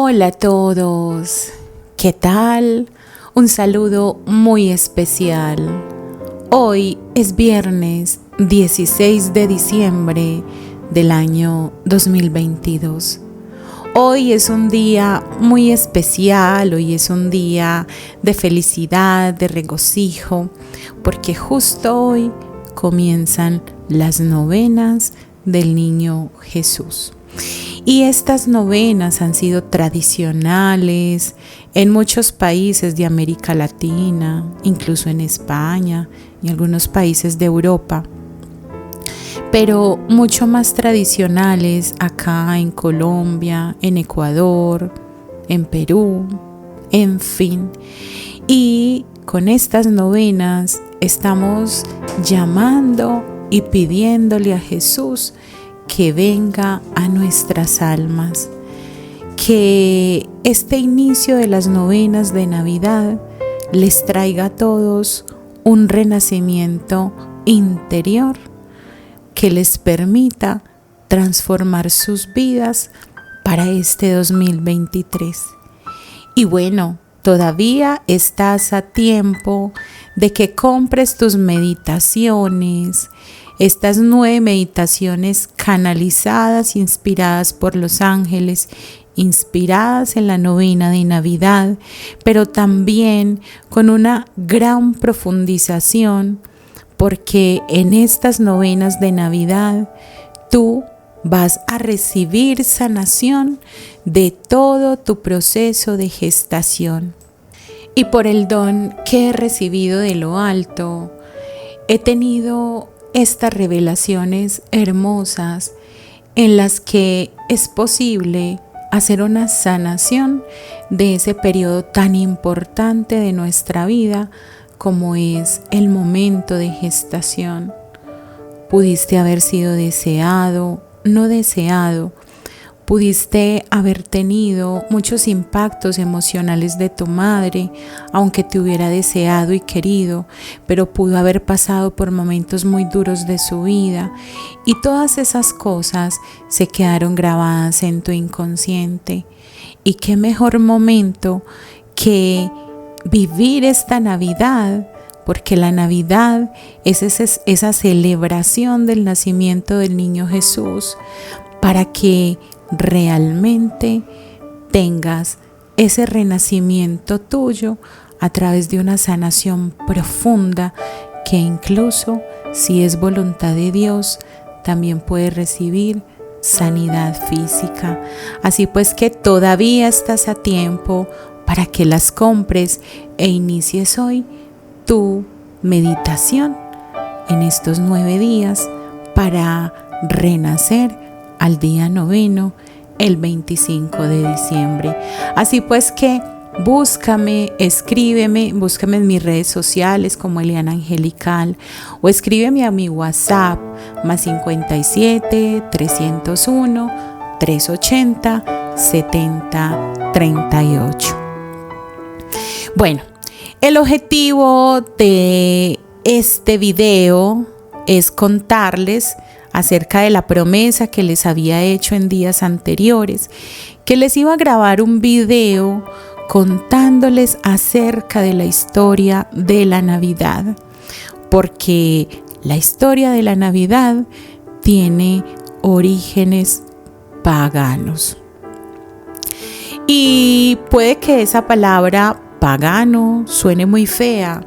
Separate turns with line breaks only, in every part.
Hola a todos, ¿qué tal? Un saludo muy especial. Hoy es viernes 16 de diciembre del año 2022. Hoy es un día muy especial, hoy es un día de felicidad, de regocijo, porque justo hoy comienzan las novenas del Niño Jesús. Y estas novenas han sido tradicionales en muchos países de América Latina, incluso en España y algunos países de Europa, pero mucho más tradicionales acá en Colombia, en Ecuador, en Perú, en fin. Y con estas novenas estamos llamando y pidiéndole a Jesús que venga a nuestras almas, que este inicio de las novenas de Navidad les traiga a todos un renacimiento interior que les permita transformar sus vidas para este 2023. Y bueno, todavía estás a tiempo de que compres tus meditaciones, estas 9 meditaciones canalizadas, inspiradas por los ángeles, inspiradas en la novena de Navidad, pero también con una gran profundización, porque en estas novenas de Navidad tú vas a recibir sanación de todo tu proceso de gestación. Y por el don que he recibido de lo alto, he tenido estas revelaciones hermosas en las que es posible hacer una sanación de ese periodo tan importante de nuestra vida como es el momento de gestación. Pudiste haber sido deseado, no deseado. Pudiste haber tenido muchos impactos emocionales de tu madre, aunque te hubiera deseado y querido, pero pudo haber pasado por momentos muy duros de su vida y todas esas cosas se quedaron grabadas en tu inconsciente. Y qué mejor momento que vivir esta Navidad, porque la Navidad es esa celebración del nacimiento del Niño Jesús, para que realmente tengas ese renacimiento tuyo a través de una sanación profunda que incluso si es voluntad de Dios también puedes recibir sanidad física. Así pues que todavía estás a tiempo para que las compres e inicies hoy tu meditación en estos 9 días para renacer al día 9, el 25 de diciembre. Así pues que búscame, escríbeme, búscame en mis redes sociales como Eliana Angelical o escríbeme a mi WhatsApp más 57 301 380 70 38. Bueno, el objetivo de este video es contarles acerca de la promesa que les había hecho en días anteriores, que les iba a grabar un video contándoles acerca de la historia de la Navidad, porque la historia de la Navidad tiene orígenes paganos. Y puede que esa palabra pagano suene muy fea,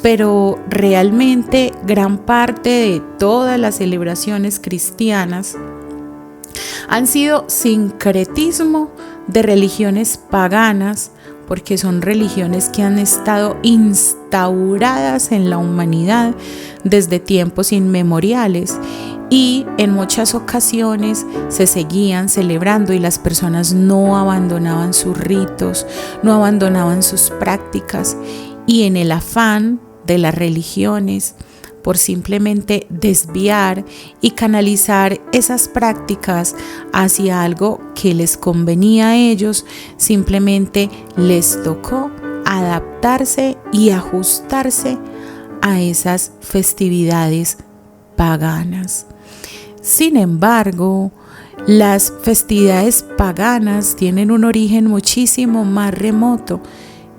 pero realmente gran parte de todas las celebraciones cristianas han sido sincretismo de religiones paganas, porque son religiones que han estado instauradas en la humanidad desde tiempos inmemoriales y en muchas ocasiones se seguían celebrando y las personas no abandonaban sus ritos, no abandonaban sus prácticas, y en el afán de las religiones por simplemente desviar y canalizar esas prácticas hacia algo que les convenía a ellos, simplemente les tocó adaptarse y ajustarse a esas festividades paganas. Sin embargo, las festividades paganas tienen un origen muchísimo más remoto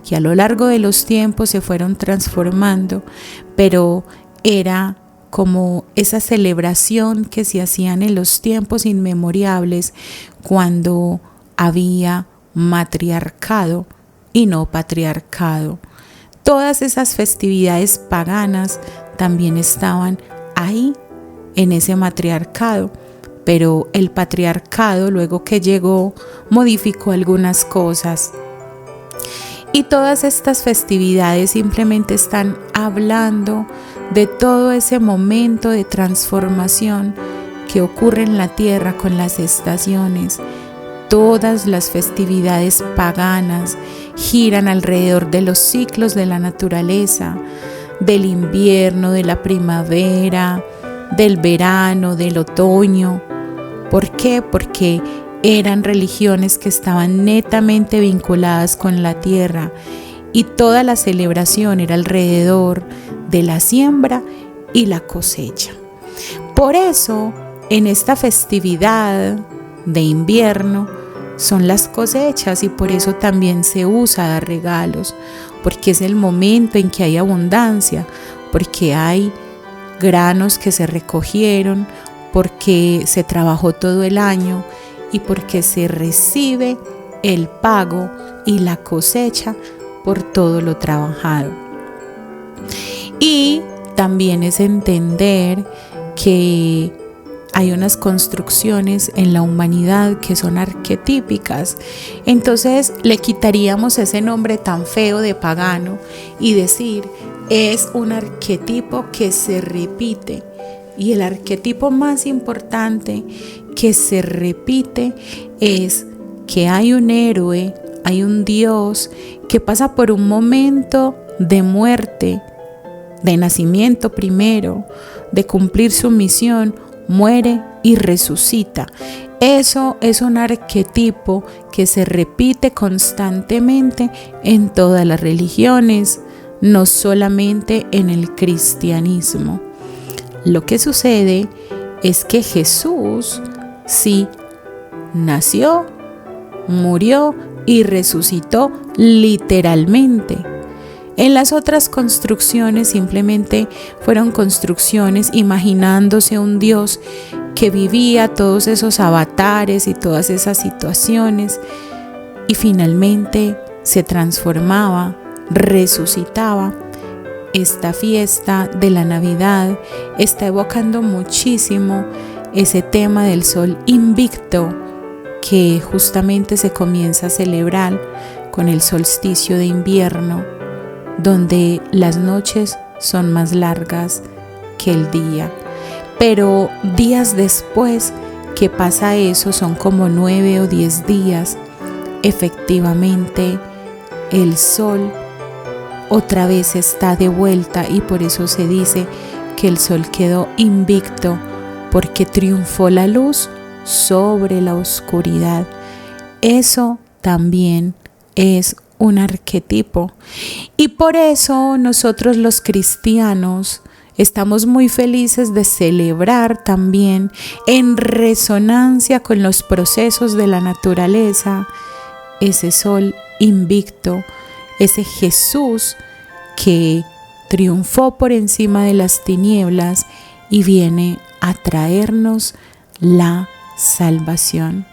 que a lo largo de los tiempos se fueron transformando, pero era como esa celebración que se hacían en los tiempos inmemorables cuando había matriarcado y no patriarcado. Todas esas festividades paganas también estaban ahí en ese matriarcado, pero el patriarcado, luego que llegó, modificó algunas cosas. Y todas estas festividades simplemente están hablando de todo ese momento de transformación que ocurre en la tierra con las estaciones. Todas las festividades paganas giran alrededor de los ciclos de la naturaleza, del invierno, de la primavera, del verano, del otoño. ¿Por qué? Porque eran religiones que estaban netamente vinculadas con la tierra y toda la celebración era alrededor de la siembra y la cosecha. Por eso, en esta festividad de invierno son las cosechas y por eso también se usa dar regalos, porque es el momento en que hay abundancia, porque hay granos que se recogieron, porque se trabajó todo el año y porque se recibe el pago y la cosecha por todo lo trabajado. Y también es entender que hay unas construcciones en la humanidad que son arquetípicas. Entonces le quitaríamos ese nombre tan feo de pagano y decir, es un arquetipo que se repite. Y el arquetipo más importante que se repite es que hay un héroe, hay un Dios que pasa por un momento de muerte, de nacimiento primero, de cumplir su misión, muere y resucita. Eso es un arquetipo que se repite constantemente en todas las religiones, no solamente en el cristianismo. Lo que sucede es que Jesús sí nació, murió y resucitó literalmente. En las otras construcciones simplemente fueron construcciones imaginándose un Dios que vivía todos esos avatares y todas esas situaciones y finalmente se transformaba, resucitaba. Esta fiesta de la Navidad está evocando muchísimo ese tema del sol invicto que justamente se comienza a celebrar con el solsticio de invierno, donde las noches son más largas que el día. Pero días después que pasa eso, son como 9 o 10 días, efectivamente el sol otra vez está de vuelta y por eso se dice que el sol quedó invicto, porque triunfó la luz sobre la oscuridad. Eso también es un arquetipo y por eso nosotros los cristianos estamos muy felices de celebrar también en resonancia con los procesos de la naturaleza ese sol invicto, ese Jesús que triunfó por encima de las tinieblas y viene a traernos la salvación.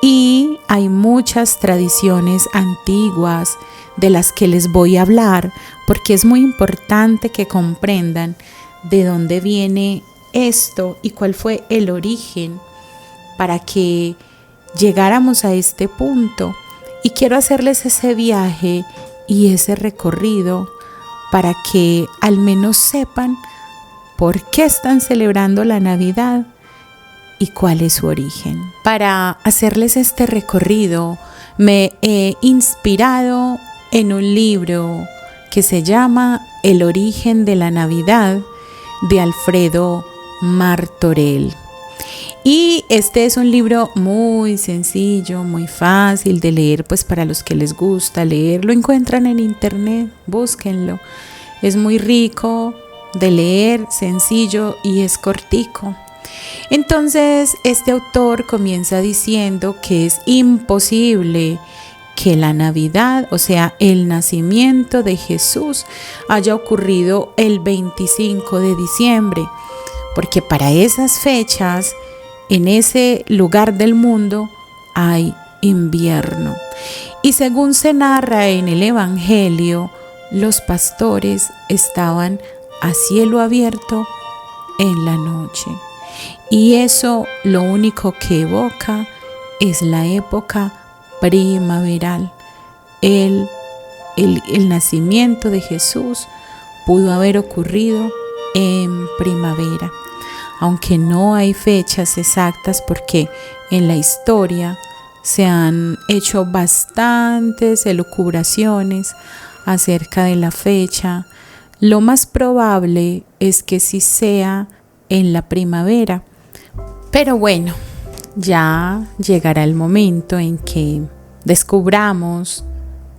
Y hay muchas tradiciones antiguas de las que les voy a hablar, porque es muy importante que comprendan de dónde viene esto y cuál fue el origen para que llegáramos a este punto. Y quiero hacerles ese viaje y ese recorrido para que al menos sepan por qué están celebrando la Navidad y cuál es su origen. Para hacerles este recorrido me he inspirado en un libro que se llama El origen de la Navidad de Alfredo Martorell. Y este es un libro muy sencillo, muy fácil de leer, pues para los que les gusta leer, lo encuentran en internet, búsquenlo. Es muy rico de leer, sencillo y es cortico. Entonces, este autor comienza diciendo que es imposible que la Navidad, o sea, el nacimiento de Jesús, haya ocurrido el 25 de diciembre, porque para esas fechas, en ese lugar del mundo, hay invierno. Y según se narra en el Evangelio, los pastores estaban a cielo abierto en la noche. Y eso lo único que evoca es la época primaveral. El nacimiento de Jesús pudo haber ocurrido en primavera, aunque no hay fechas exactas porque en la historia se han hecho bastantes elucubraciones acerca de la fecha. Lo más probable es que sí sea en la primavera, pero bueno, ya llegará el momento en que descubramos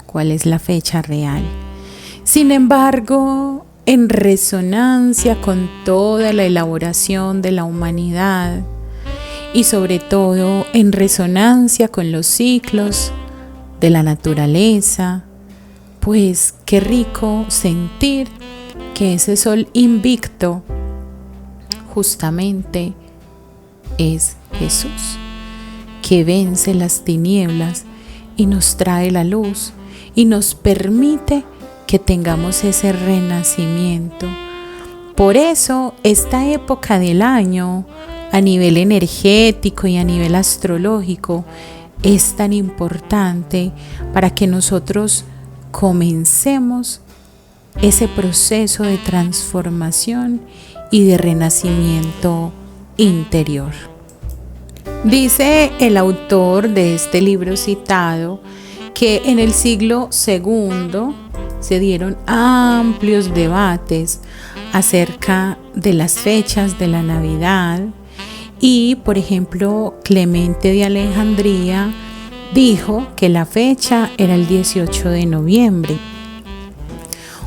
cuál es la fecha real. Sin embargo, en resonancia con toda la elaboración de la humanidad y sobre todo en resonancia con los ciclos de la naturaleza, pues qué rico sentir que ese sol invicto justamente es Jesús, que vence las tinieblas y nos trae la luz y nos permite que tengamos ese renacimiento. Por eso esta época del año, a nivel energético y a nivel astrológico, es tan importante para que nosotros comencemos ese proceso de transformación y de renacimiento interior. Dice el autor de este libro citado que en el siglo II se dieron amplios debates acerca de las fechas de la Navidad y, por ejemplo, Clemente de Alejandría dijo que la fecha era el 18 de noviembre.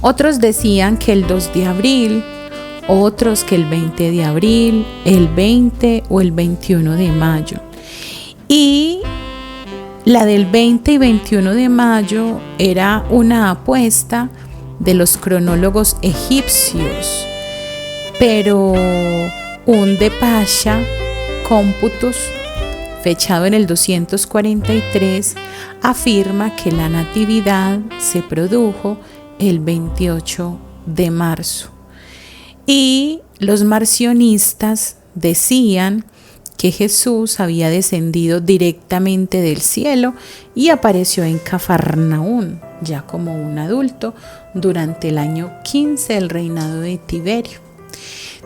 Otros decían que el 2 de abril, otros que el 20 de abril, el 20 o el 21 de mayo. Y la del 20 y 21 de mayo era una apuesta de los cronólogos egipcios, pero un de Pasha Computus, fechado en el 243, afirma que la natividad se produjo el 28 de marzo. Y los marcionistas decían que Jesús había descendido directamente del cielo y apareció en Cafarnaún, ya como un adulto, durante el año 15 del reinado de Tiberio.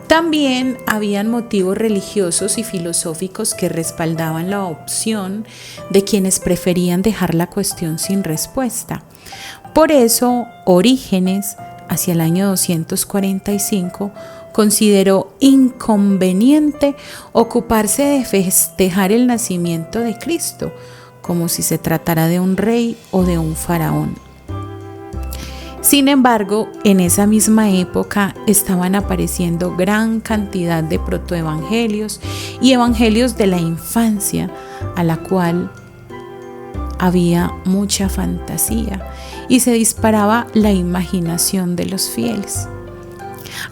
También habían motivos religiosos y filosóficos que respaldaban la opción de quienes preferían dejar la cuestión sin respuesta. Por eso, Orígenes, hacia el año 245, consideró inconveniente ocuparse de festejar el nacimiento de Cristo, como si se tratara de un rey o de un faraón. Sin embargo, en esa misma época estaban apareciendo gran cantidad de protoevangelios y evangelios de la infancia, a la cual había mucha fantasía y se disparaba la imaginación de los fieles.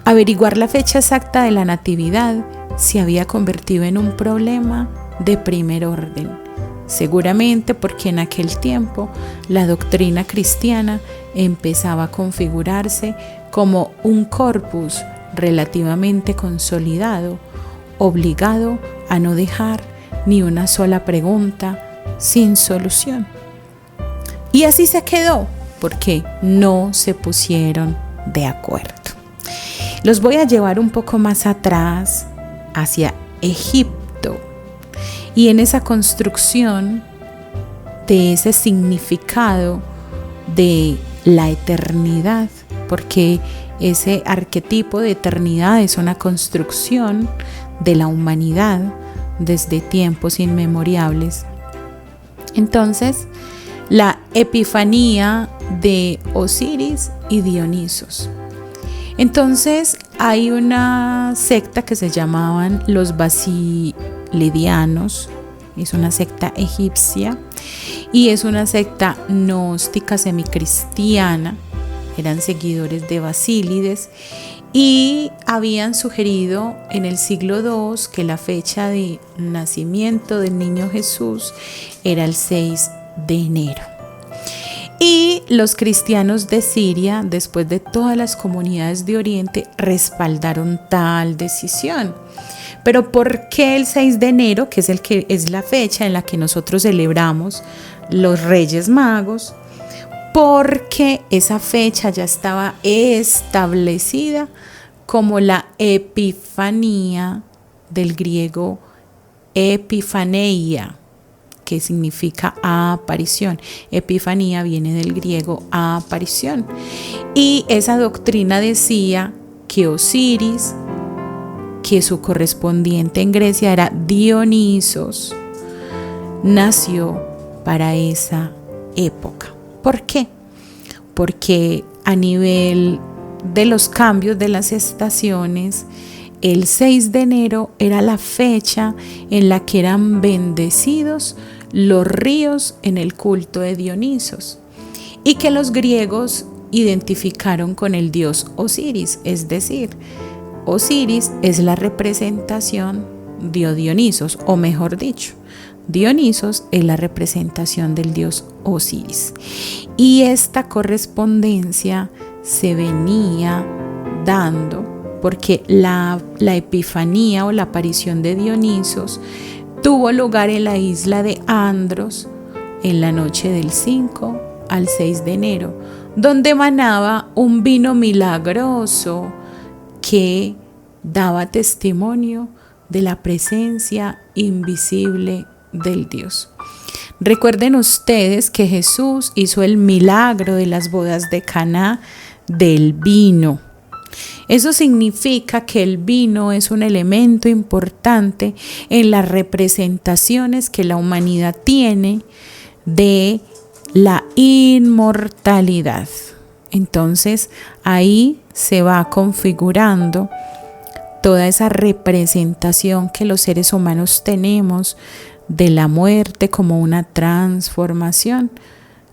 Averiguar la fecha exacta de la natividad se había convertido en un problema de primer orden, seguramente porque en aquel tiempo la doctrina cristiana empezaba a configurarse como un corpus relativamente consolidado, obligado a no dejar ni una sola pregunta sin solución. Y así se quedó, porque no se pusieron de acuerdo. Los voy a llevar un poco más atrás, hacia Egipto, y en esa construcción de ese significado de la eternidad, porque ese arquetipo de eternidad es una construcción de la humanidad desde tiempos inmemoriales. Entonces, la epifanía de Osiris y Dionisos. Entonces hay una secta que se llamaban los Basilidianos, es una secta egipcia y es una secta gnóstica semicristiana, eran seguidores de Basílides y habían sugerido en el siglo II que la fecha de nacimiento del niño Jesús era el 6 de enero. Y los cristianos de Siria, después de todas las comunidades de Oriente, respaldaron tal decisión. Pero ¿por qué el 6 de enero, que es la fecha en la que nosotros celebramos los Reyes Magos? Porque esa fecha ya estaba establecida como la Epifanía, del griego epifaneia, que significa aparición. Epifanía viene del griego aparición. Y esa doctrina decía que Osiris, que su correspondiente en Grecia era Dionisos, nació para esa época. ¿Por qué? Porque a nivel de los cambios de las estaciones, el 6 de enero era la fecha en la que eran bendecidos los ríos en el culto de Dionisos y que los griegos identificaron con el dios Osiris, es decir, Osiris es la representación de Dionisos, o mejor dicho, Dionisos es la representación del dios Osiris. Y esta correspondencia se venía dando porque la epifanía o la aparición de Dionisos tuvo lugar en la isla de Andros en la noche del 5 al 6 de enero, donde emanaba un vino milagroso que daba testimonio de la presencia invisible del Dios. Recuerden ustedes que Jesús hizo el milagro de las bodas de Caná del vino. Eso significa que el vino es un elemento importante en las representaciones que la humanidad tiene de la inmortalidad. Entonces ahí se va configurando toda esa representación que los seres humanos tenemos de la muerte como una transformación.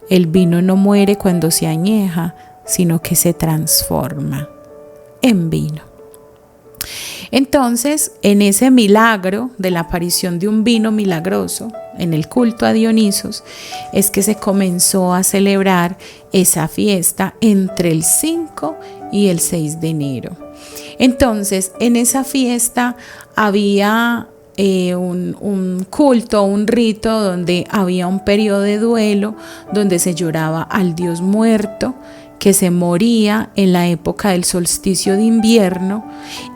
El vino no muere cuando se añeja, sino que se transforma en vino. Entonces, en ese milagro de la aparición de un vino milagroso en el culto a Dionisos, es que se comenzó a celebrar esa fiesta entre el 5 y el 6 de enero. Entonces, en esa fiesta había un culto, un rito donde había un periodo de duelo, donde se lloraba al dios muerto que se moría en la época del solsticio de invierno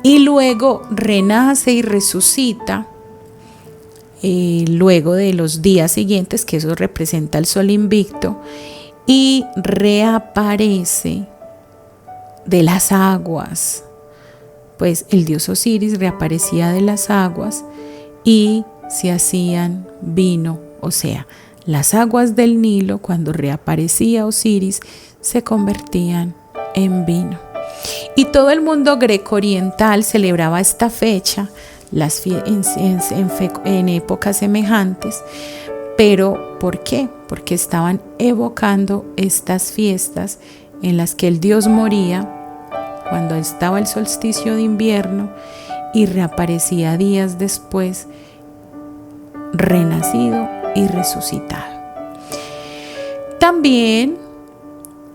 y luego renace y resucita luego de los días siguientes, que eso representa el sol invicto, y reaparece de las aguas. Pues el dios Osiris reaparecía de las aguas y se hacían vino, o sea, las aguas del Nilo, cuando reaparecía Osiris, se convertían en vino. Y todo el mundo greco-oriental celebraba esta fecha en épocas semejantes. ¿Pero por qué? Porque estaban evocando estas fiestas en las que el dios moría cuando estaba el solsticio de invierno y reaparecía días después, renacido y resucitado. También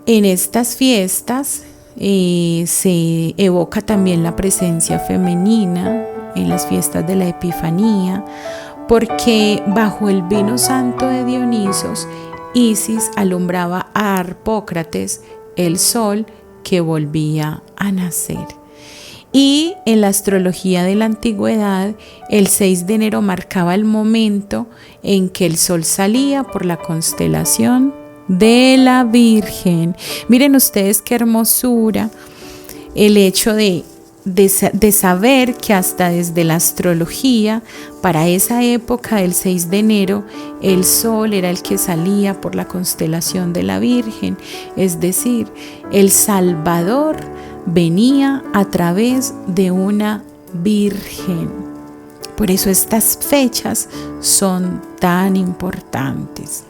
en estas fiestas se evoca también la presencia femenina en las fiestas de la Epifanía, porque bajo el vino santo de Dionisos, Isis alumbraba a Harpócrates, el sol que volvía a nacer. Y en la astrología de la antigüedad, el 6 de enero marcaba el momento en que el sol salía por la constelación de la Virgen. Miren ustedes qué hermosura el hecho de saber que hasta desde la astrología, para esa época del 6 de enero, el sol era el que salía por la constelación de la Virgen, es decir, el Salvador venía a través de una virgen. Por eso estas fechas son tan importantes.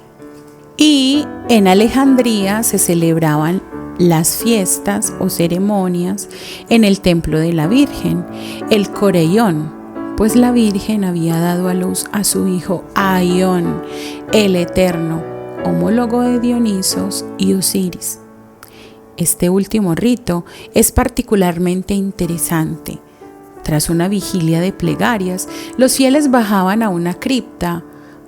Y en Alejandría se celebraban las fiestas o ceremonias en el templo de la Virgen, el Coreión, pues la Virgen había dado a luz a su hijo Aión, el Eterno, homólogo de Dionisos y Osiris. Este último rito es particularmente interesante. Tras una vigilia de plegarias, los fieles bajaban a una cripta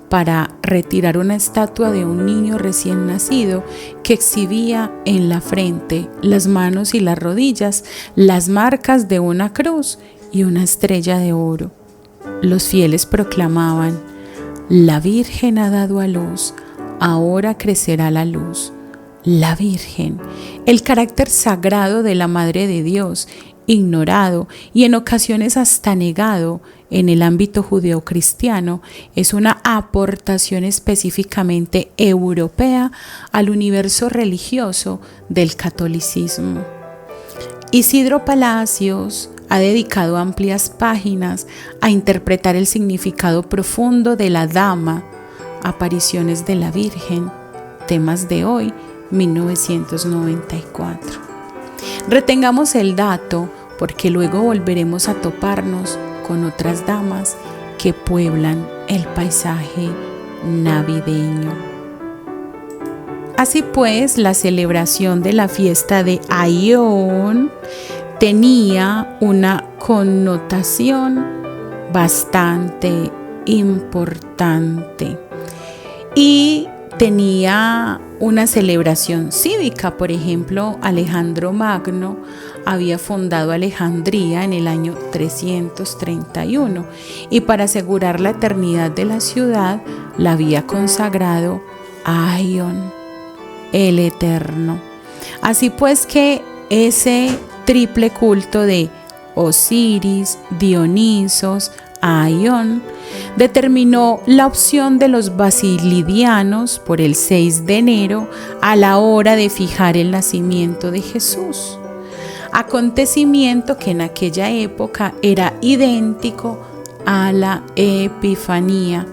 para retirar una estatua de un niño recién nacido que exhibía en la frente, las manos y las rodillas las marcas de una cruz y una estrella de oro. Los fieles proclamaban: la Virgen ha dado a luz, ahora crecerá la luz. La Virgen, el carácter sagrado de la Madre de Dios, ignorado y en ocasiones hasta negado en el ámbito judeocristiano, es una aportación específicamente europea al universo religioso del catolicismo. Isidro Palacios ha dedicado amplias páginas a interpretar el significado profundo de la Dama, apariciones de la Virgen, temas de hoy, 1994. Retengamos el dato porque luego volveremos a toparnos con otras damas que pueblan el paisaje navideño. Así pues, la celebración de la fiesta de Aión tenía una connotación bastante importante y tenía una celebración cívica. Por ejemplo, Alejandro Magno había fundado Alejandría en el año 331 y para asegurar la eternidad de la ciudad la había consagrado a Aión, el Eterno. Así pues que ese triple culto de Osiris, Dionisos, Aión determinó la opción de los basilidianos por el 6 de enero a la hora de fijar el nacimiento de Jesús, acontecimiento que en aquella época era idéntico a la Epifanía,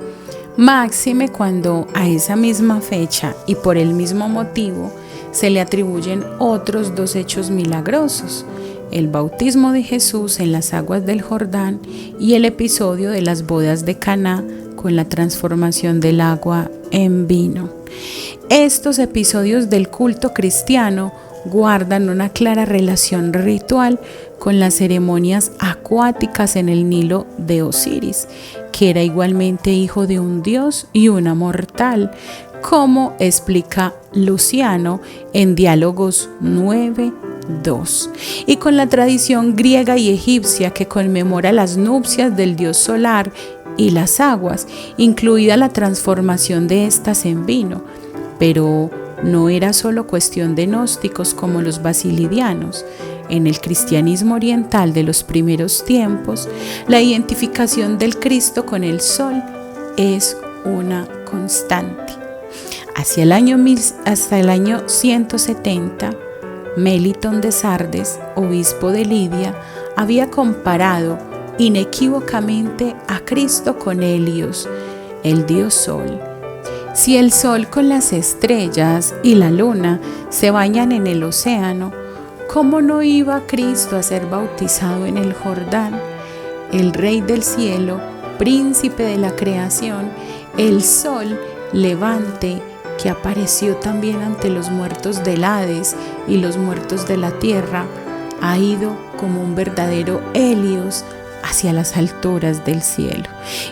máxime cuando a esa misma fecha y por el mismo motivo se le atribuyen otros dos hechos milagrosos: el bautismo de Jesús en las aguas del Jordán y el episodio de las bodas de Caná con la transformación del agua en vino. Estos episodios del culto cristiano guardan una clara relación ritual con las ceremonias acuáticas en el Nilo de Osiris, que era igualmente hijo de un dios y una mortal, como explica Luciano en Diálogos 9:2, y con la tradición griega y egipcia que conmemora las nupcias del dios solar y las aguas, incluida la transformación de estas en vino. Pero no era solo cuestión de gnósticos como los basilidianos. En el cristianismo oriental de los primeros tiempos, la identificación del Cristo con el sol es una constante. Hasta el año 170, Melitón de Sardes, obispo de Lidia, había comparado inequívocamente a Cristo con Helios, el dios sol. Si el sol con las estrellas y la luna se bañan en el océano, ¿cómo no iba Cristo a ser bautizado en el Jordán? El Rey del cielo, príncipe de la creación, el sol levante que apareció también ante los muertos del Hades y los muertos de la tierra, ha ido como un verdadero Helios hacia las alturas del cielo.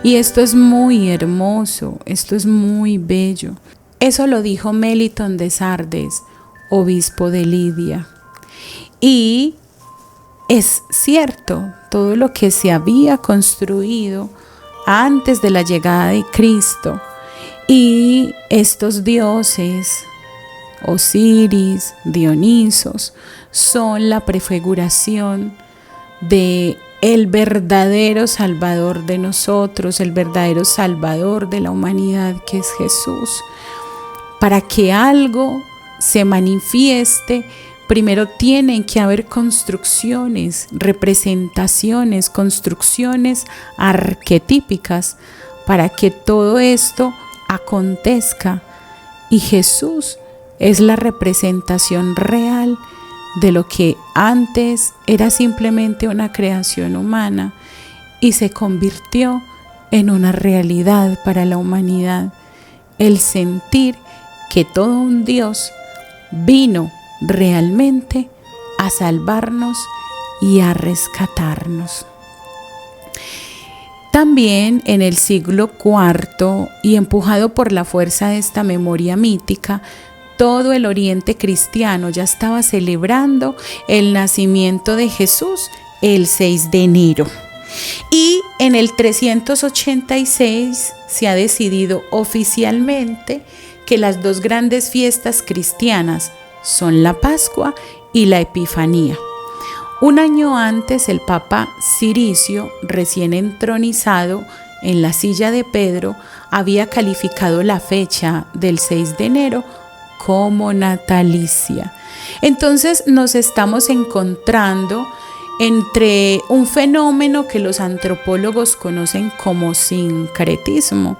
Y esto es muy hermoso, esto es muy bello. Eso lo dijo Melitón de Sardes, obispo de Lidia. Y es cierto, todo lo que se había construido antes de la llegada de Cristo, y estos dioses, Osiris, Dionisos, son la prefiguración de el verdadero Salvador de nosotros, el verdadero Salvador de la humanidad, que es Jesús. Para que algo se manifieste, primero tienen que haber construcciones, representaciones, construcciones arquetípicas para que todo esto acontezca. Y Jesús es la representación real de lo que antes era simplemente una creación humana y se convirtió en una realidad para la humanidad. El sentir que todo un Dios vino realmente a salvarnos y a rescatarnos. También en el siglo IV, y empujado por la fuerza de esta memoria mítica, todo el oriente cristiano ya estaba celebrando el nacimiento de Jesús el 6 de enero. Y en el 386 se ha decidido oficialmente que las dos grandes fiestas cristianas son la Pascua y la Epifanía. Un año antes, el Papa Ciricio, recién entronizado en la silla de Pedro, había calificado la fecha del 6 de enero como natalicia. Entonces nos estamos encontrando entre un fenómeno que los antropólogos conocen como sincretismo,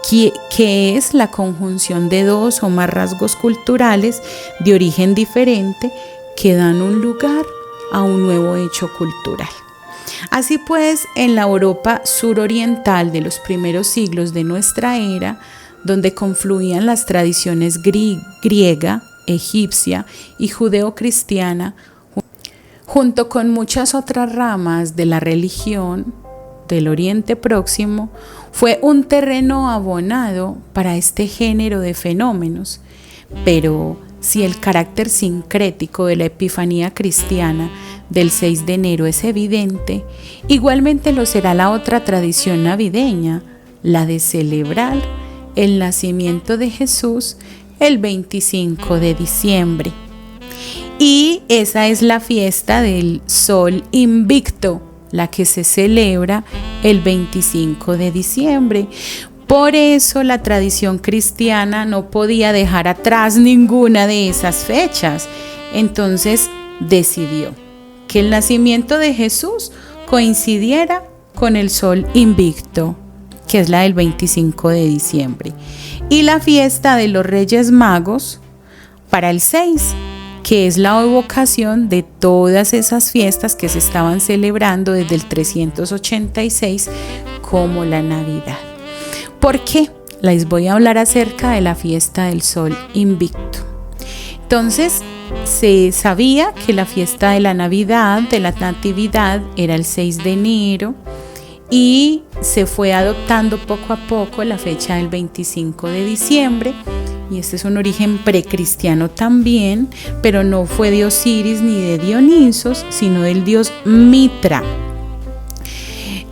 que es la conjunción de dos o más rasgos culturales de origen diferente que dan un lugar a un nuevo hecho cultural. Así pues, en la Europa suroriental de los primeros siglos de nuestra era, donde confluían las tradiciones griega, egipcia y judeocristiana, junto con muchas otras ramas de la religión del Oriente Próximo, fue un terreno abonado para este género de fenómenos. Pero si el carácter sincrético de la Epifanía cristiana del 6 de enero es evidente, igualmente lo será la otra tradición navideña, la de celebrar el nacimiento de Jesús el 25 de diciembre. Y esa es la fiesta del Sol Invicto, la que se celebra el 25 de diciembre. Por eso la tradición cristiana no podía dejar atrás ninguna de esas fechas. Entonces decidió que el nacimiento de Jesús coincidiera con el Sol Invicto, que es la del 25 de diciembre, y la fiesta de los Reyes Magos para el 6, que es la evocación de todas esas fiestas que se estaban celebrando desde el 386 como la Navidad. ¿Por qué? Les voy a hablar acerca de la fiesta del Sol Invicto. Entonces, se sabía que la fiesta de la Navidad, de la Natividad, era el 6 de enero y se fue adoptando poco a poco la fecha del 25 de diciembre. Y este es un origen precristiano también, pero no fue de Osiris ni de Dionisos, sino del dios Mitra.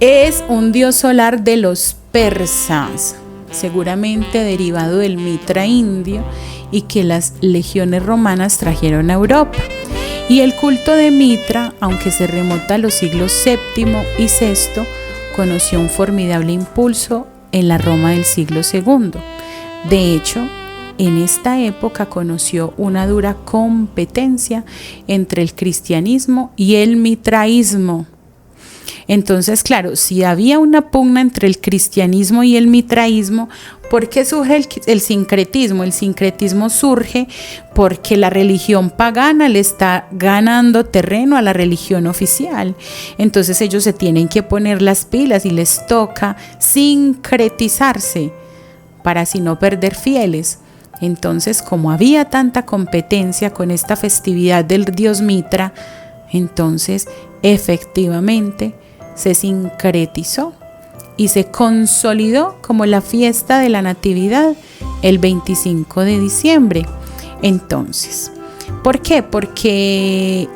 Es un dios solar de los persas, seguramente derivado del Mitra indio y que las legiones romanas trajeron a Europa. Y el culto de Mitra, aunque se remonta a los siglos VII y VI, conoció un formidable impulso en la Roma del siglo II. De hecho, en esta época conoció una dura competencia entre el cristianismo y el mitraísmo. Entonces, claro, si había una pugna entre el cristianismo y el mitraísmo, ¿por qué surge el sincretismo? El sincretismo surge porque la religión pagana le está ganando terreno a la religión oficial. Entonces ellos se tienen que poner las pilas y les toca sincretizarse para así no perder fieles. Entonces, como había tanta competencia con esta festividad del dios Mitra, entonces efectivamente se sincretizó y se consolidó como la fiesta de la Natividad el 25 de diciembre. Entonces, ¿por qué? Porque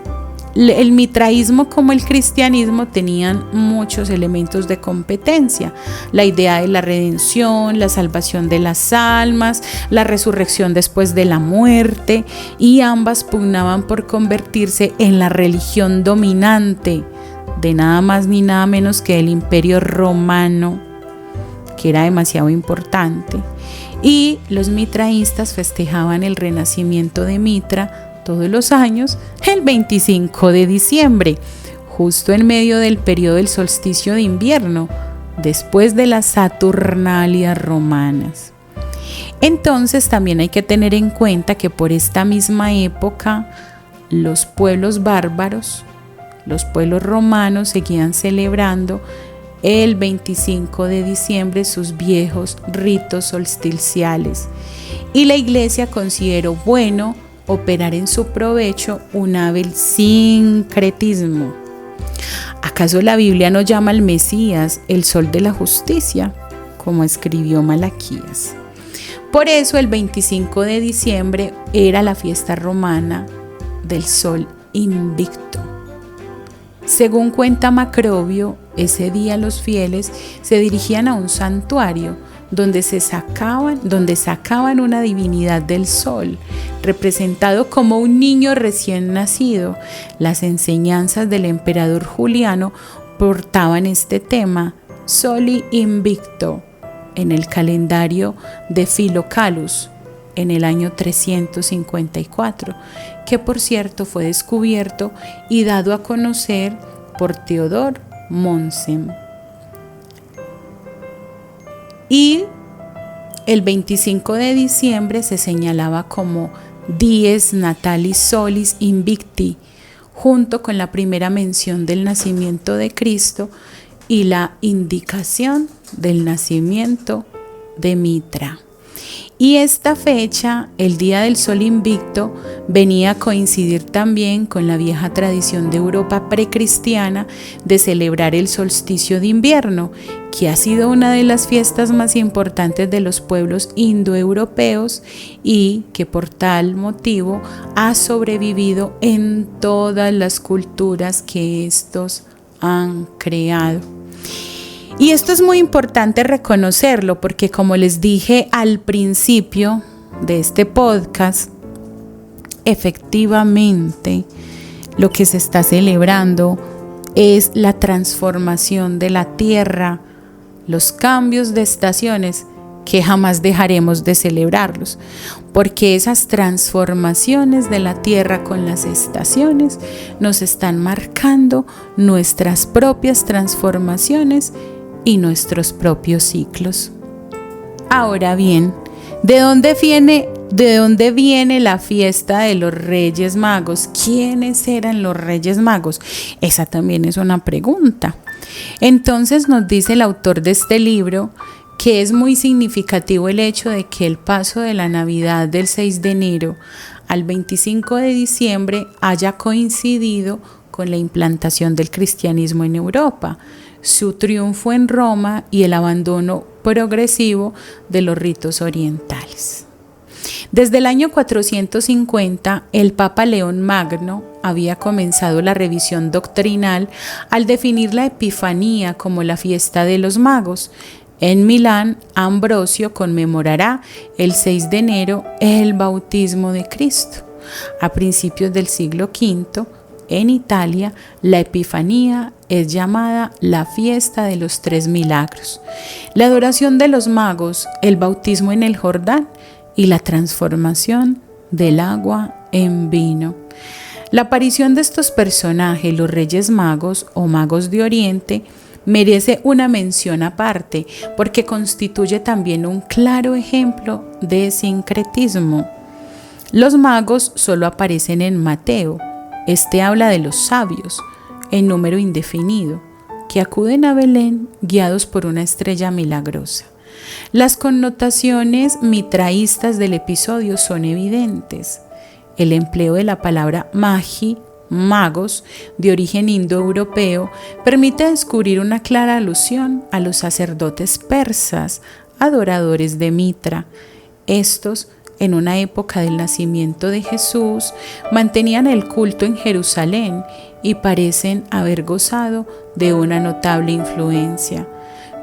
el mitraísmo como el cristianismo tenían muchos elementos de competencia. La idea de la redención, la salvación de las almas, la resurrección después de la muerte, y ambas pugnaban por convertirse en la religión dominante de nada más ni nada menos que el Imperio Romano, que era demasiado importante. Y los mitraístas festejaban el renacimiento de Mitra todos los años, el 25 de diciembre, justo en medio del periodo del solsticio de invierno, después de las Saturnalias romanas. Entonces también hay que tener en cuenta que por esta misma época los pueblos bárbaros, los pueblos romanos seguían celebrando el 25 de diciembre sus viejos ritos solsticiales y la Iglesia consideró bueno operar en su provecho un hábil sincretismo. ¿Acaso la Biblia no llama al Mesías el sol de la justicia, como escribió Malaquías? Por eso el 25 de diciembre era la fiesta romana del sol invicto. Según cuenta Macrobio, ese día los fieles se dirigían a un santuario donde sacaban una divinidad del sol, representado como un niño recién nacido. Las enseñanzas del emperador Juliano portaban este tema, Soli Invicto, en el calendario de Philocalus, en el año 354, que por cierto fue descubierto y dado a conocer por Theodor Mommsen. Y el 25 de diciembre se señalaba como Dies Natalis Solis Invicti, junto con la primera mención del nacimiento de Cristo y la indicación del nacimiento de Mitra. Y esta fecha, el Día del Sol Invicto, venía a coincidir también con la vieja tradición de Europa precristiana de celebrar el solsticio de invierno, que ha sido una de las fiestas más importantes de los pueblos indoeuropeos y que por tal motivo ha sobrevivido en todas las culturas que estos han creado. Y esto es muy importante reconocerlo porque, como les dije al principio de este podcast, efectivamente lo que se está celebrando es la transformación de la tierra, los cambios de estaciones que jamás dejaremos de celebrarlos, porque esas transformaciones de la tierra con las estaciones nos están marcando nuestras propias transformaciones y nuestros propios ciclos. Ahora bien, ¿de dónde viene la fiesta de los Reyes Magos? ¿Quiénes eran los Reyes Magos? Esa también es una pregunta. Entonces nos dice el autor de este libro que es muy significativo el hecho de que el paso de la Navidad del 6 de enero al 25 de diciembre haya coincidido con la implantación del cristianismo en Europa, su triunfo en Roma y el abandono progresivo de los ritos orientales. Desde el año 450, el Papa León Magno había comenzado la revisión doctrinal al definir la Epifanía como la fiesta de los magos. En Milán, Ambrosio conmemorará el 6 de enero el bautismo de Cristo. A principios del siglo V, en Italia, la Epifanía es llamada la fiesta de los 3 milagros, la adoración de los magos, el bautismo en el Jordán y la transformación del agua en vino. La aparición de estos personajes, los Reyes Magos o Magos de Oriente, merece una mención aparte porque constituye también un claro ejemplo de sincretismo. Los magos solo aparecen en Mateo. Este habla de los sabios, en número indefinido, que acuden a Belén guiados por una estrella milagrosa. Las connotaciones mitraístas del episodio son evidentes. El empleo de la palabra magi, magos, de origen indoeuropeo, permite descubrir una clara alusión a los sacerdotes persas, adoradores de Mitra. Estos, en una época del nacimiento de Jesús, mantenían el culto en Jerusalén y parecen haber gozado de una notable influencia.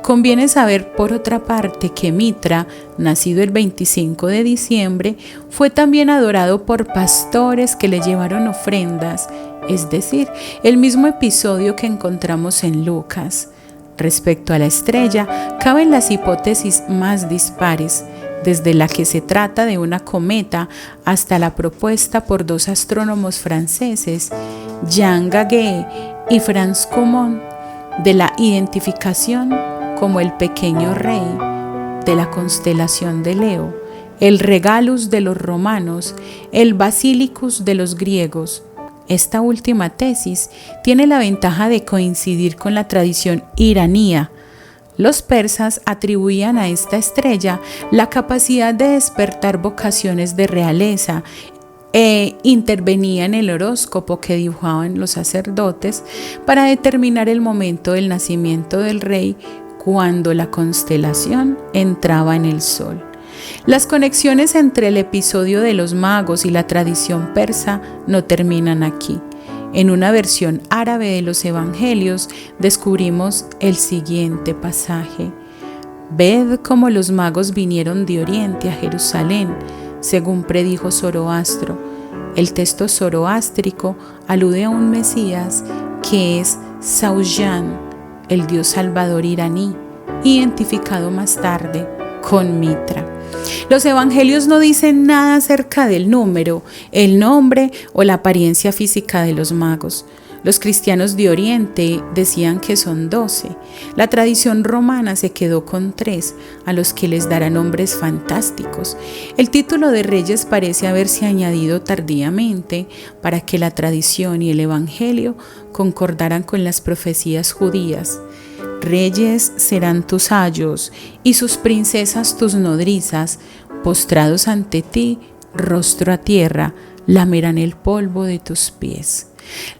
Conviene saber, por otra parte, que Mitra, nacido el 25 de diciembre, fue también adorado por pastores que le llevaron ofrendas, es decir, el mismo episodio que encontramos en Lucas. Respecto a la estrella, caben las hipótesis más dispares. desde la que se trata de una cometa hasta la propuesta por dos astrónomos franceses, Jean Gaget y Franz Cumont, de la identificación como el pequeño rey de la constelación de Leo, el Regalus de los romanos, el Basilicus de los griegos. Esta última tesis tiene la ventaja de coincidir con la tradición iraní. Los persas atribuían a esta estrella la capacidad de despertar vocaciones de realeza e intervenía en el horóscopo que dibujaban los sacerdotes para determinar el momento del nacimiento del rey cuando la constelación entraba en el sol. Las conexiones entre el episodio de los magos y la tradición persa no terminan aquí. En una versión árabe de los evangelios descubrimos el siguiente pasaje: «Ved cómo los magos vinieron de Oriente a Jerusalén, según predijo Zoroastro». El texto zoroástrico alude a un Mesías que es Saujan, el dios salvador iraní, identificado más tarde con Mitra. Los evangelios no dicen nada acerca del número, el nombre o la apariencia física de los magos. Los cristianos de Oriente decían que son 12. La tradición romana se quedó con 3, a los que les dará nombres fantásticos. El título de reyes parece haberse añadido tardíamente para que la tradición y el evangelio concordaran con las profecías judías. Reyes serán tus ayos y sus princesas tus nodrizas, postrados ante ti, rostro a tierra, lamerán el polvo de tus pies.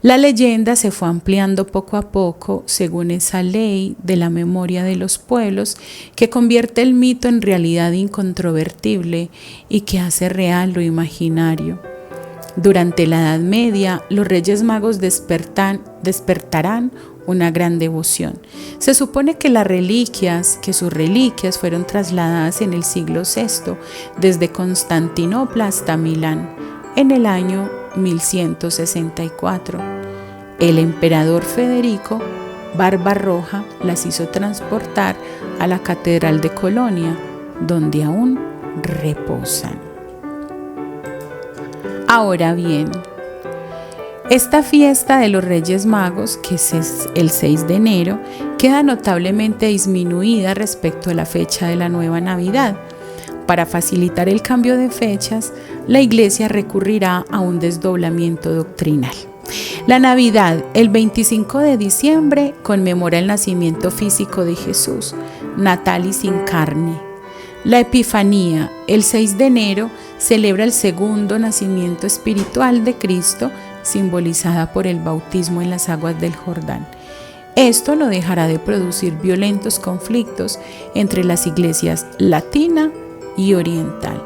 La leyenda se fue ampliando poco a poco según esa ley de la memoria de los pueblos que convierte el mito en realidad incontrovertible y que hace real lo imaginario. Durante la Edad Media, los Reyes Magos despertarán una gran devoción. Se supone que sus reliquias fueron trasladadas en el siglo VI desde Constantinopla hasta Milán en el año 1164. El emperador Federico Barbarroja las hizo transportar a la Catedral de Colonia, donde aún reposan. Ahora bien, esta fiesta de los Reyes Magos, que es el 6 de enero, queda notablemente disminuida respecto a la fecha de la nueva Navidad. Para facilitar el cambio de fechas, la Iglesia recurrirá a un desdoblamiento doctrinal. La Navidad, el 25 de diciembre, conmemora el nacimiento físico de Jesús, Natalis in carne. La Epifanía, el 6 de enero, celebra el segundo nacimiento espiritual de Cristo, simbolizada por el bautismo en las aguas del Jordán. Esto no dejará de producir violentos conflictos entre las iglesias latina y oriental.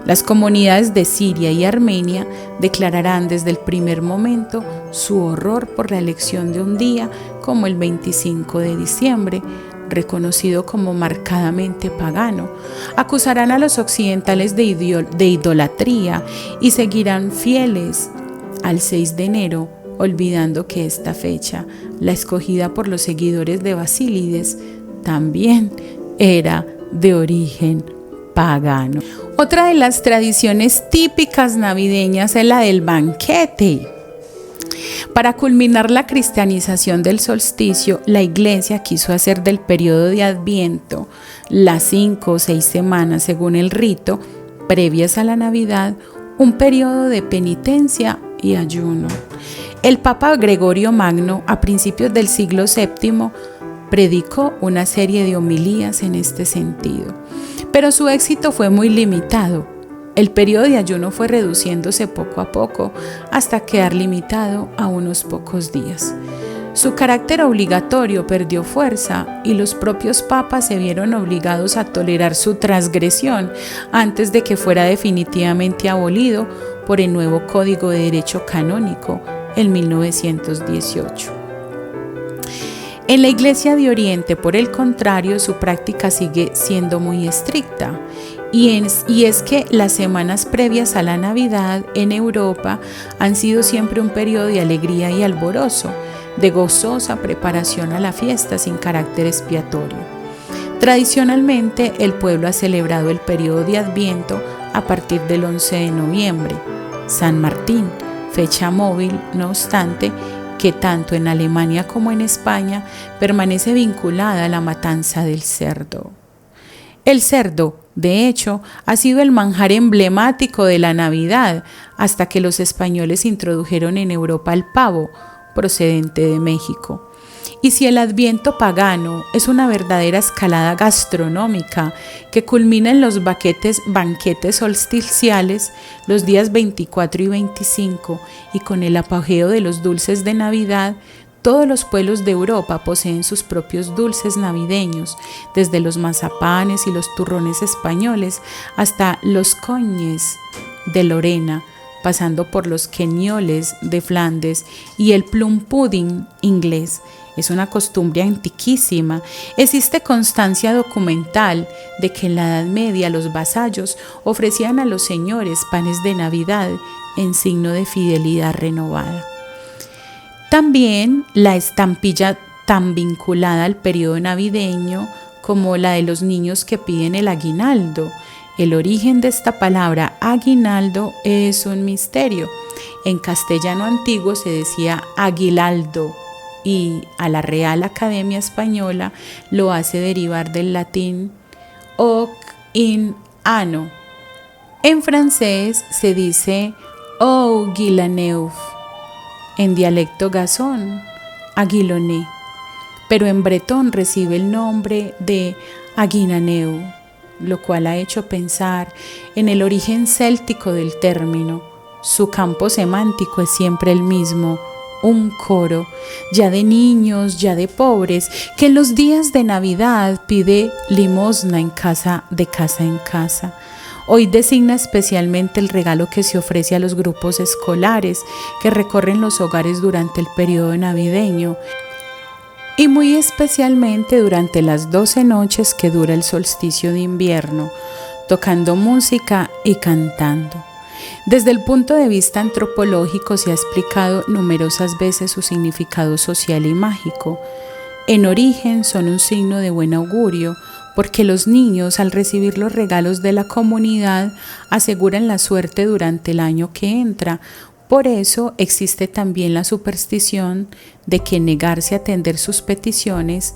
Las comunidades de Siria y Armenia declararán desde el primer momento su horror por la elección de un día como el 25 de diciembre, reconocido como marcadamente pagano. Acusarán a los occidentales de idolatría y seguirán fieles al 6 de enero, olvidando que esta fecha, la escogida por los seguidores de Basílides, también era de origen pagano. Otra de las tradiciones típicas navideñas es la del banquete. Para culminar la cristianización del solsticio, la Iglesia quiso hacer del periodo de Adviento, las 5 o 6 semanas según el rito, previas a la Navidad, un periodo de penitencia y ayuno. El Papa Gregorio Magno, a principios del siglo VII, predicó una serie de homilías en este sentido, pero su éxito fue muy limitado. El periodo de ayuno fue reduciéndose poco a poco hasta quedar limitado a unos pocos días. Su carácter obligatorio perdió fuerza y los propios papas se vieron obligados a tolerar su transgresión antes de que fuera definitivamente abolido por el nuevo Código de Derecho Canónico en 1918. En la Iglesia de Oriente, por el contrario, su práctica sigue siendo muy estricta. Y es que las semanas previas a la Navidad en Europa han sido siempre un periodo de alegría y alborozo, de gozosa preparación a la fiesta sin carácter expiatorio. Tradicionalmente, el pueblo ha celebrado el periodo de Adviento a partir del 11 de noviembre, San Martín, fecha móvil, no obstante, que tanto en Alemania como en España permanece vinculada a la matanza del cerdo. El cerdo, de hecho, ha sido el manjar emblemático de la Navidad hasta que los españoles introdujeron en Europa el pavo, procedente de México. Y si el Adviento pagano es una verdadera escalada gastronómica que culmina en los banquetes solsticiales los días 24 y 25 y con el apogeo de los dulces de Navidad, todos los pueblos de Europa poseen sus propios dulces navideños, desde los mazapanes y los turrones españoles hasta los coñes de Lorena, pasando por los quenioles de Flandes y el plum pudding inglés. Es una costumbre antiquísima. Existe constancia documental de que en la Edad Media los vasallos ofrecían a los señores panes de Navidad en signo de fidelidad renovada. También la estampilla tan vinculada al periodo navideño como la de los niños que piden el aguinaldo. El origen de esta palabra aguinaldo es un misterio. En castellano antiguo se decía aguilaldo y a la Real Academia Española lo hace derivar del latín hoc in anno. En francés se dice aguilaneuf, en dialecto gascón, aguiloné, pero en bretón recibe el nombre de aguinaneu, lo cual ha hecho pensar en el origen céltico del término. Su campo semántico es siempre el mismo, un coro, ya de niños, ya de pobres, que en los días de Navidad pide limosna en casa en casa. Hoy designa especialmente el regalo que se ofrece a los grupos escolares que recorren los hogares durante el periodo navideño y muy especialmente durante las 12 noches que dura el solsticio de invierno, tocando música y cantando. Desde el punto de vista antropológico se ha explicado numerosas veces su significado social y mágico. En origen son un signo de buen augurio, porque los niños al recibir los regalos de la comunidad aseguran la suerte durante el año que entra. Por eso existe también la superstición de que negarse a atender sus peticiones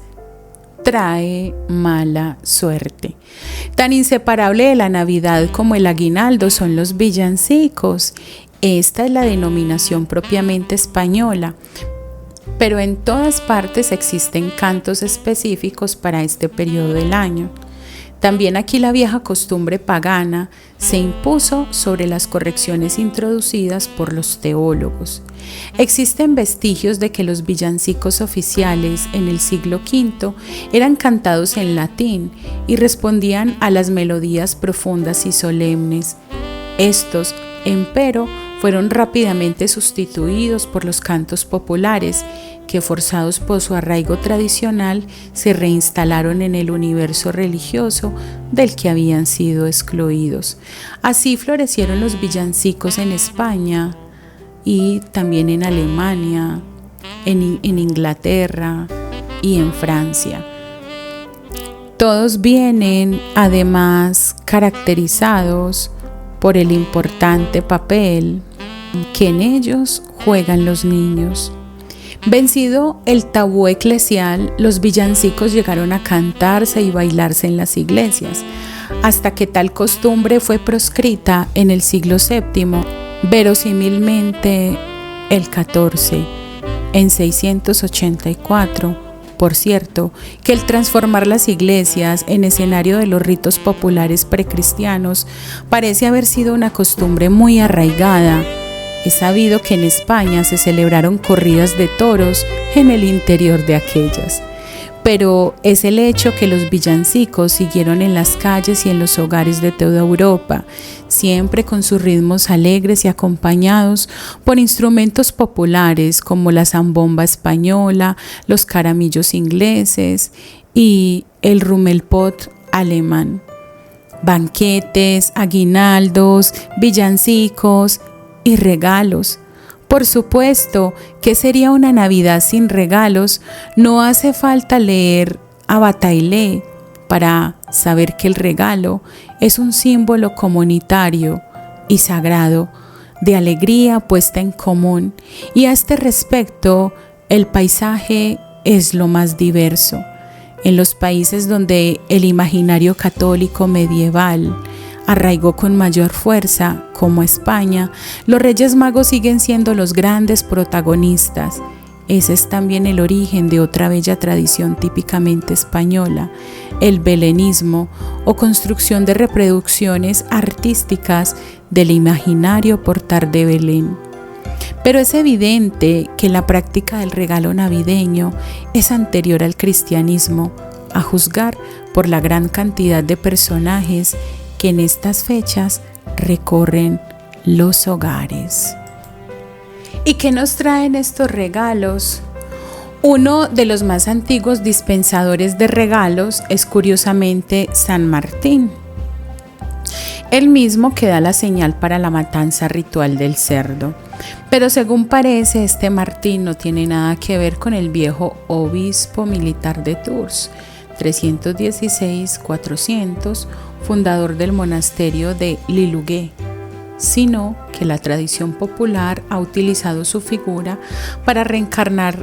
trae mala suerte. Tan inseparable de la Navidad como el aguinaldo son los villancicos. Esta es la denominación propiamente española, pero en todas partes existen cantos específicos para este periodo del año. También aquí la vieja costumbre pagana se impuso sobre las correcciones introducidas por los teólogos. Existen vestigios de que los villancicos oficiales en el siglo V eran cantados en latín y respondían a las melodías profundas y solemnes. Estos, empero, fueron rápidamente sustituidos por los cantos populares, que forzados por su arraigo tradicional se reinstalaron en el universo religioso del que habían sido excluidos. Así florecieron los villancicos en España y también en Alemania, en Inglaterra y en Francia. Todos vienen además caracterizados por el importante papel que en ellos juegan los niños. Vencido el tabú eclesial, los villancicos llegaron a cantarse y bailarse en las iglesias, hasta que tal costumbre fue proscrita en el siglo VII, verosímilmente el XIV, en 684. Por cierto, que el transformar las iglesias en escenario de los ritos populares precristianos parece haber sido una costumbre muy arraigada. Es sabido que en España se celebraron corridas de toros en el interior de aquellas, pero es el hecho que los villancicos siguieron en las calles y en los hogares de toda Europa, siempre con sus ritmos alegres y acompañados por instrumentos populares como la zambomba española, los caramillos ingleses y el rummelpott alemán. Banquetes, aguinaldos, villancicos y regalos. Por supuesto, ¿qué sería una Navidad sin regalos? No hace falta leer a Bataillé para saber que el regalo es un símbolo comunitario y sagrado de alegría puesta en común, y a este respecto el paisaje es lo más diverso. En los países donde el imaginario católico medieval arraigó con mayor fuerza, como España, los Reyes Magos siguen siendo los grandes protagonistas. Ese es también el origen de otra bella tradición típicamente española, el belenismo, o construcción de reproducciones artísticas del imaginario portal de Belén. Pero es evidente que la práctica del regalo navideño es anterior al cristianismo, a juzgar por la gran cantidad de personajes que en estas fechas recorren los hogares. ¿Y qué nos traen estos regalos? Uno de los más antiguos dispensadores de regalos es curiosamente San Martín, el mismo que da la señal para la matanza ritual del cerdo. Pero según parece, este Martín no tiene nada que ver con el viejo obispo militar de Tours, 316-400, fundador del monasterio de Lilloughé, sino que la tradición popular ha utilizado su figura para reencarnar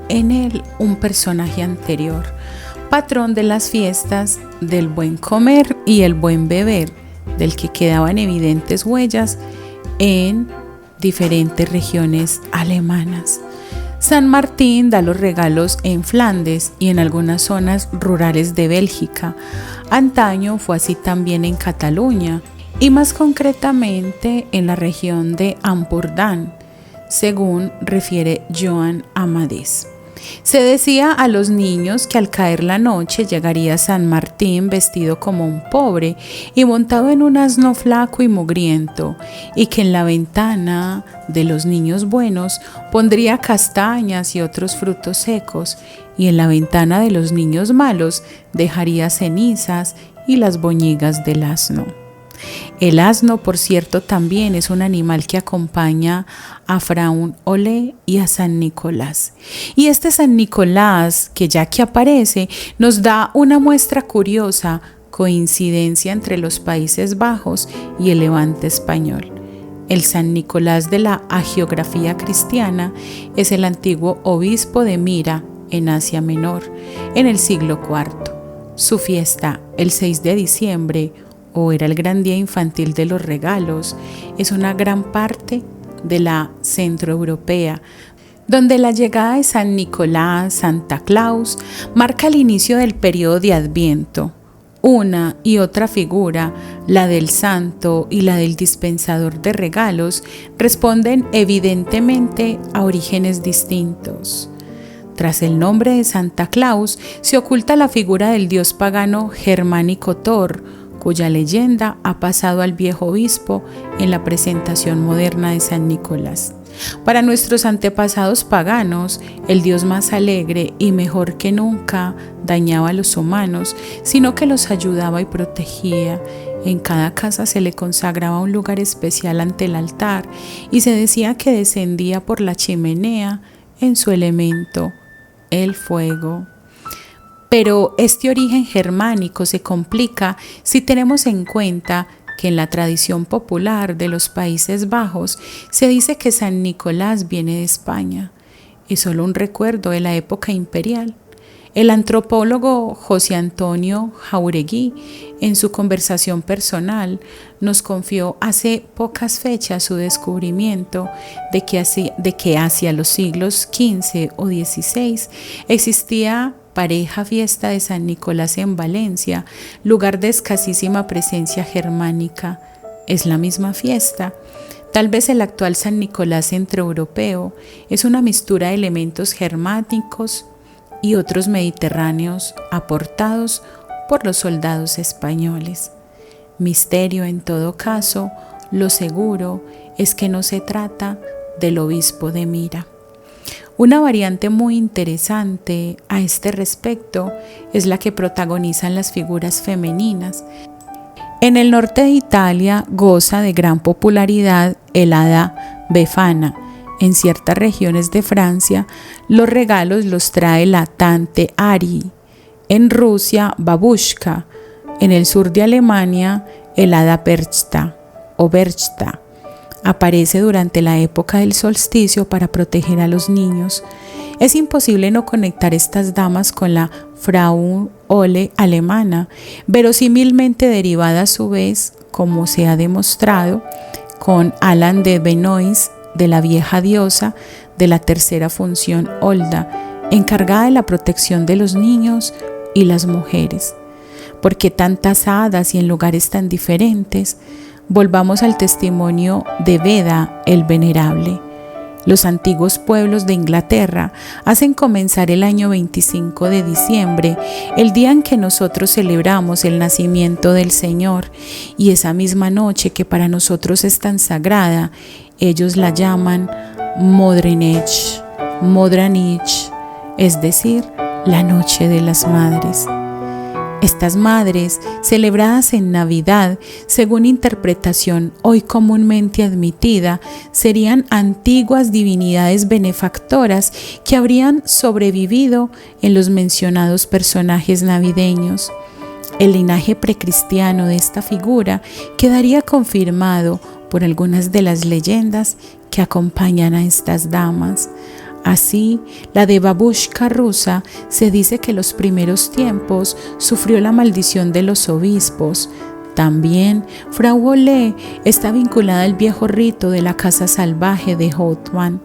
en él un personaje anterior, patrón de las fiestas del buen comer y el buen beber, del que quedaban evidentes huellas en diferentes regiones alemanas. San Martín da los regalos en Flandes y en algunas zonas rurales de Bélgica. Antaño fue así también en Cataluña y más concretamente en la región de Ampurdán, según refiere Joan Amadís. Se decía a los niños que al caer la noche llegaría San Martín vestido como un pobre y montado en un asno flaco y mugriento, y que en la ventana de los niños buenos pondría castañas y otros frutos secos, y en la ventana de los niños malos dejaría cenizas y las boñigas del asno. El asno, por cierto, también es un animal que acompaña a Frau Holle y a San Nicolás. Y este San Nicolás, que ya que aparece, nos da una muestra curiosa, coincidencia entre los Países Bajos y el Levante español. El San Nicolás de la hagiografía cristiana es el antiguo obispo de Mira, en Asia Menor, en el siglo IV. Su fiesta, el 6 de diciembre, o era el gran día infantil de los regalos, es una gran parte de la centroeuropea, donde la llegada de San Nicolás, Santa Claus, marca el inicio del periodo de Adviento. Una y otra figura, la del santo y la del dispensador de regalos, responden evidentemente a orígenes distintos. Tras el nombre de Santa Claus se oculta la figura del dios pagano germánico Thor, cuya leyenda ha pasado al viejo obispo en la presentación moderna de San Nicolás. Para nuestros antepasados paganos, el dios más alegre y mejor que nunca dañaba a los humanos, sino que los ayudaba y protegía. En cada casa se le consagraba un lugar especial ante el altar y se decía que descendía por la chimenea en su elemento, el fuego. Pero este origen germánico se complica si tenemos en cuenta que en la tradición popular de los Países Bajos se dice que San Nicolás viene de España. Es solo un recuerdo de la época imperial. El antropólogo José Antonio Jauregui, en su conversación personal, nos confió hace pocas fechas su descubrimiento de que hacia los siglos XV o XVI existía pareja fiesta de San Nicolás en Valencia, lugar de escasísima presencia germánica. Es la misma fiesta. Tal vez el actual San Nicolás centroeuropeo es una mistura de elementos germánicos y otros mediterráneos aportados por los soldados españoles. Misterio en todo caso, lo seguro es que no se trata del obispo de Mira. Una variante muy interesante a este respecto es la que protagonizan las figuras femeninas. En el norte de Italia goza de gran popularidad el hada Befana. En ciertas regiones de Francia, los regalos los trae la Tante Ari. en Rusia babushka, en el sur de Alemania el hada Berchta o Berchta. Aparece durante la época del solsticio para proteger a los niños. Es imposible no conectar estas damas con la Frauenole alemana, verosímilmente derivada a su vez, como se ha demostrado, con Alan de Benoist, de la vieja diosa de la tercera función Holda, encargada de la protección de los niños y las mujeres. ¿Por qué tantas hadas y en lugares tan diferentes? Volvamos al testimonio de Beda el Venerable. Los antiguos pueblos de Inglaterra hacen comenzar el año 25 de diciembre, el día en que nosotros celebramos el nacimiento del Señor, y esa misma noche que para nosotros es tan sagrada, ellos la llaman Modranich, es decir, la noche de las madres. Estas madres, celebradas en Navidad, según interpretación hoy comúnmente admitida, serían antiguas divinidades benefactoras que habrían sobrevivido en los mencionados personajes navideños. El linaje precristiano de esta figura quedaría confirmado por algunas de las leyendas que acompañan a estas damas. Así, la de babushka rusa se dice que en los primeros tiempos sufrió la maldición de los obispos. También, Frau Ole está vinculada al viejo rito de la casa salvaje de Hotman,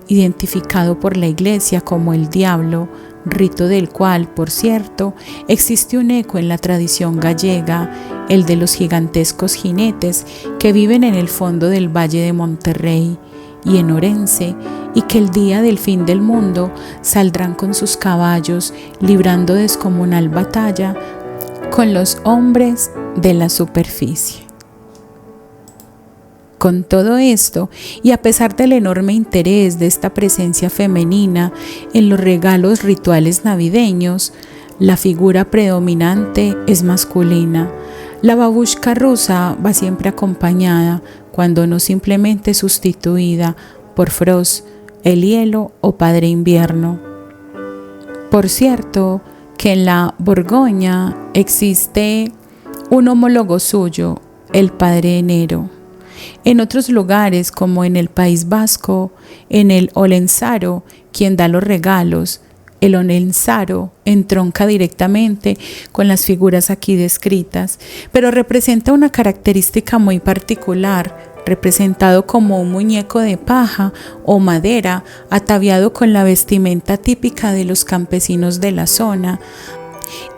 identificado por la Iglesia como el diablo, rito del cual, por cierto, existe un eco en la tradición gallega, el de los gigantescos jinetes que viven en el fondo del Valle de Monterrey y en Orense, y que el día del fin del mundo saldrán con sus caballos librando descomunal batalla con los hombres de la superficie. Con todo esto, y a pesar del enorme interés de esta presencia femenina en los regalos rituales navideños, la figura predominante es masculina. La babushka rusa va siempre acompañada, cuando no simplemente sustituida, por Frost, el hielo o Padre Invierno. Por cierto, que en la Borgoña existe un homólogo suyo, el Padre Enero. En otros lugares, como en el País Vasco, en el Olenzaro, quien da los regalos, el Olenzaro entronca directamente con las figuras aquí descritas, pero representa una característica muy particular, representado como un muñeco de paja o madera ataviado con la vestimenta típica de los campesinos de la zona.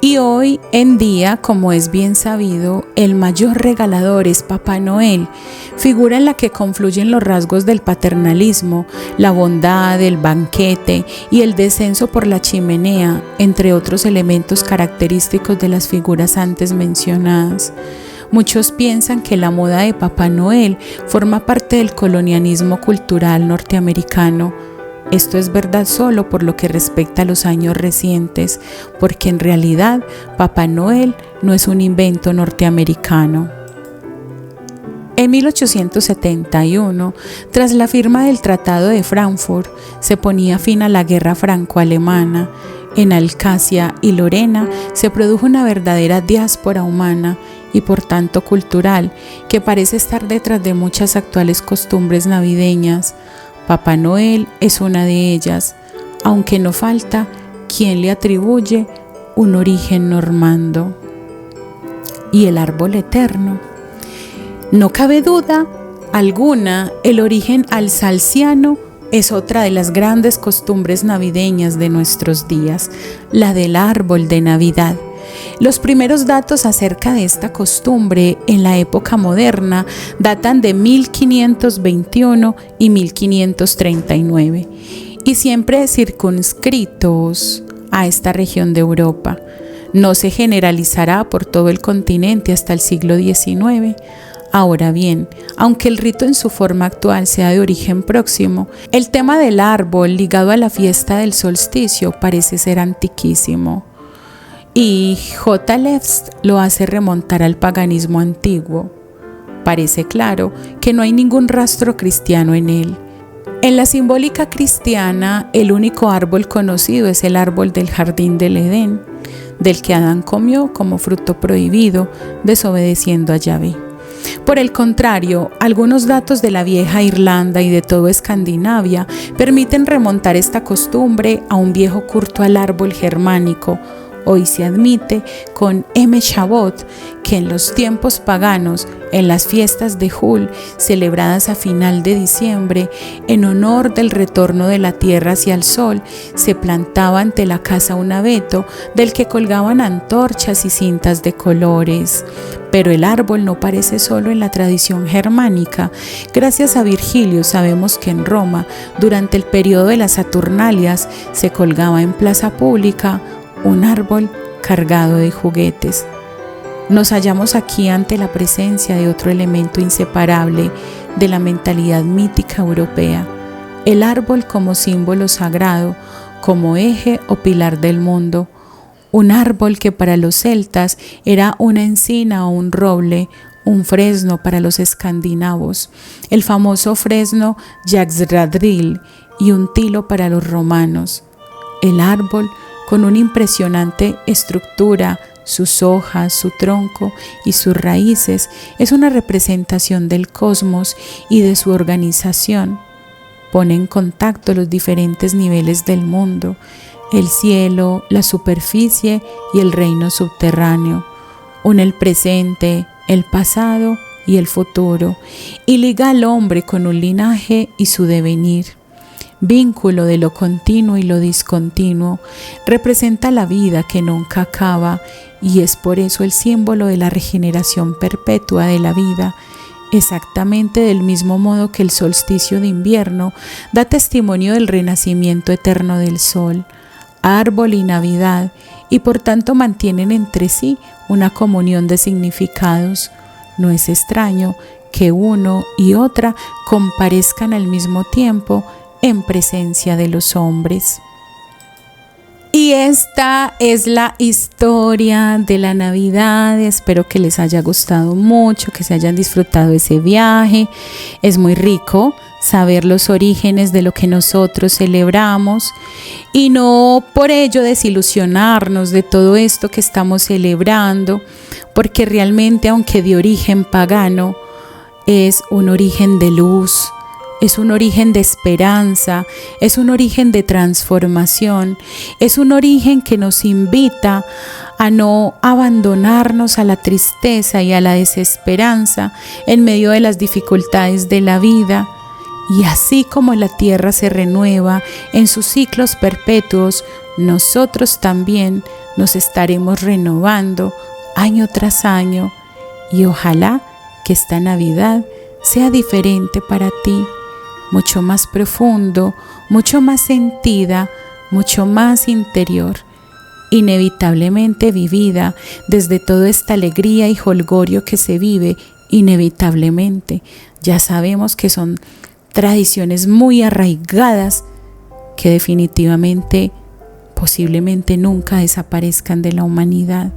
Y hoy en día, como es bien sabido, el mayor regalador es Papá Noel, figura en la que confluyen los rasgos del paternalismo, la bondad, el banquete y el descenso por la chimenea, entre otros elementos característicos de las figuras antes mencionadas. Muchos piensan que la moda de Papá Noel forma parte del colonialismo cultural norteamericano. Esto es verdad solo por lo que respecta a los años recientes, porque en realidad Papá Noel no es un invento norteamericano. En 1871, tras la firma del Tratado de Frankfurt, se ponía fin a la guerra franco-alemana. En Alsacia y Lorena se produjo una verdadera diáspora humana y por tanto cultural, que parece estar detrás de muchas actuales costumbres navideñas. Papá Noel es una de ellas, aunque no falta quien le atribuye un origen normando. Y el árbol eterno. No cabe duda alguna, el origen alsaciano es otra de las grandes costumbres navideñas de nuestros días, la del árbol de Navidad. Los primeros datos acerca de esta costumbre en la época moderna datan de 1521 y 1539 y siempre circunscritos a esta región de Europa. No se generalizará por todo el continente hasta el siglo XIX. Ahora bien, aunque el rito en su forma actual sea de origen próximo, el tema del árbol ligado a la fiesta del solsticio parece ser antiquísimo. Y J. Lefst lo hace remontar al paganismo antiguo. Parece claro que no hay ningún rastro cristiano en él. En la simbólica cristiana, el único árbol conocido es el árbol del jardín del Edén. del que Adán comió como fruto prohibido, desobedeciendo a Yahvé. Por el contrario, algunos datos de la vieja Irlanda y de toda Escandinavia permiten remontar esta costumbre a un viejo culto al árbol germánico. Hoy se admite con M. Shavuot que en los tiempos paganos, en las fiestas de Jul, celebradas a final de diciembre, en honor del retorno de la tierra hacia el sol, se plantaba ante la casa un abeto del que colgaban antorchas y cintas de colores. Pero el árbol no parece solo en la tradición germánica. Gracias a Virgilio sabemos que en Roma, durante el periodo de las Saturnalias, se colgaba en plaza pública un árbol cargado de juguetes. Nos hallamos aquí ante la presencia de otro elemento inseparable de la mentalidad mítica europea, el árbol como símbolo sagrado, como eje o pilar del mundo, un árbol que para los celtas era una encina o un roble, un fresno para los escandinavos, el famoso fresno Yaxradril y un tilo para los romanos. El árbol con una impresionante estructura, sus hojas, su tronco y sus raíces, es una representación del cosmos y de su organización. Pone en contacto los diferentes niveles del mundo, el cielo, la superficie y el reino subterráneo. Une el presente, el pasado y el futuro, y liga al hombre con un linaje y su devenir. Vínculo de lo continuo y lo discontinuo, representa la vida que nunca acaba y es por eso el símbolo de la regeneración perpetua de la vida, exactamente del mismo modo que el solsticio de invierno da testimonio del renacimiento eterno del sol, árbol y Navidad, y por tanto mantienen entre sí una comunión de significados. No es extraño que uno y otra comparezcan al mismo tiempo en presencia de los hombres. Y esta es la historia de la Navidad. Espero que les haya gustado mucho, que se hayan disfrutado ese viaje. Es muy rico saber los orígenes de lo que nosotros celebramos y no por ello desilusionarnos de todo esto que estamos celebrando, porque realmente, aunque de origen pagano, es un origen de luz. Es un origen de esperanza, es un origen de transformación, es un origen que nos invita a no abandonarnos a la tristeza y a la desesperanza en medio de las dificultades de la vida. Y así como la tierra se renueva en sus ciclos perpetuos, nosotros también nos estaremos renovando año tras año. Y ojalá que esta Navidad sea diferente para ti, mucho más profundo, mucho más sentida, mucho más interior, inevitablemente vivida desde toda esta alegría y jolgorio que se vive inevitablemente. Ya sabemos que son tradiciones muy arraigadas que definitivamente, posiblemente nunca desaparezcan de la humanidad,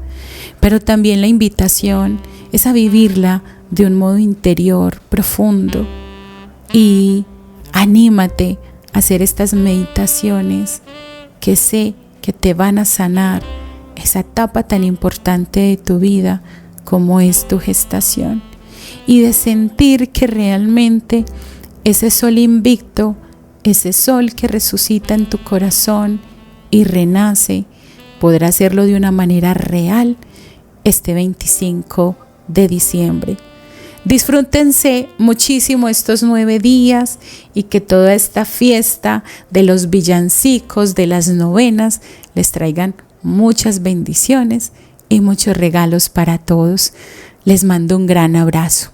pero también la invitación es a vivirla de un modo interior, profundo, y anímate a hacer estas meditaciones que sé que te van a sanar esa etapa tan importante de tu vida como es tu gestación, y de sentir que realmente ese sol invicto, ese sol que resucita en tu corazón y renace, podrá hacerlo de una manera real este 25 de diciembre. Disfrútense muchísimo estos 9 días y que toda esta fiesta de los villancicos, de las novenas, les traigan muchas bendiciones y muchos regalos para todos. Les mando un gran abrazo.